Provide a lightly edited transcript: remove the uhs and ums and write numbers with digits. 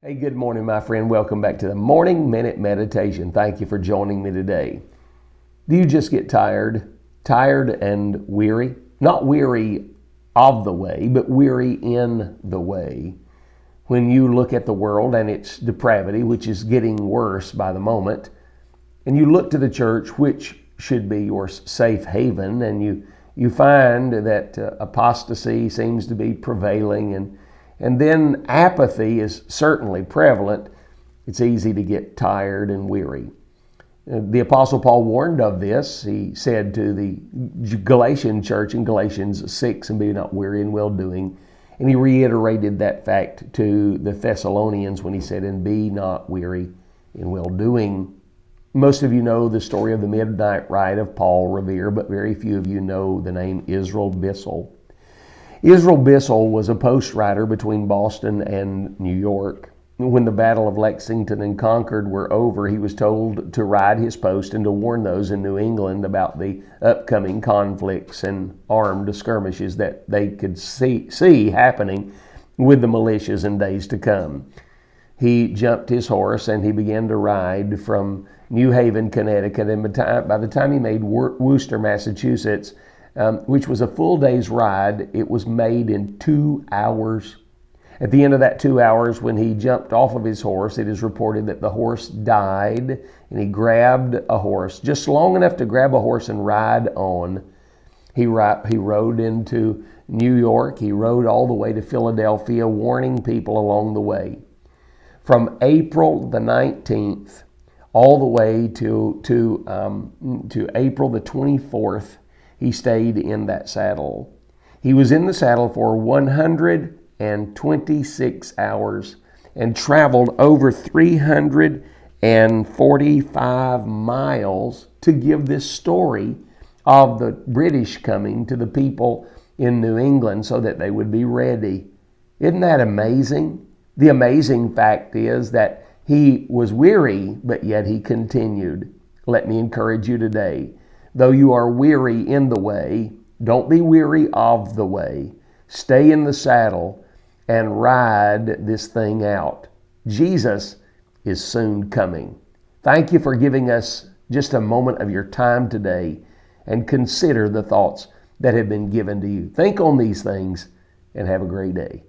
Hey, good morning, my friend. Welcome back to the Morning Minute Meditation. Thank you for joining me today. Do you just get tired? Tired and weary? Not weary of the way, but weary in the way. When you look at the world and its depravity, which is getting worse by the moment, and you look to the church, which should be your safe haven, and you find that apostasy seems to be prevailing, and then apathy is certainly prevalent, it's easy to get tired and weary. The Apostle Paul warned of this. He said to the Galatian church in Galatians 6, and be not weary in well-doing. And he reiterated that fact to the Thessalonians when he said, and be not weary in well-doing. Most of you know the story of the midnight ride of Paul Revere, but very few of you know the name Israel Bissell. Israel Bissell was a post rider between Boston and New York. When the Battle of Lexington and Concord were over, he was told to ride his post and to warn those in New England about the upcoming conflicts and armed skirmishes that they could see happening with the militias in days to come. He jumped his horse and he began to ride from New Haven, Connecticut, and by the time he made Worcester, Massachusetts, which was a full day's ride, it was made in 2 hours. At the end of that 2 hours, when he jumped off of his horse, it is reported that the horse died, and he grabbed a horse, just long enough to grab a horse and ride on. He rode into New York. He rode all the way to Philadelphia, warning people along the way. From April the 19th all the way to April the 24th, he stayed in that saddle. He was in the saddle for 126 hours and traveled over 345 miles to give this story of the British coming to the people in New England so that they would be ready. Isn't that amazing? The amazing fact is that he was weary, but yet he continued. Let me encourage you today. Though you are weary in the way, don't be weary of the way. Stay in the saddle and ride this thing out. Jesus is soon coming. Thank you for giving us just a moment of your time today, and consider the thoughts that have been given to you. Think on these things and have a great day.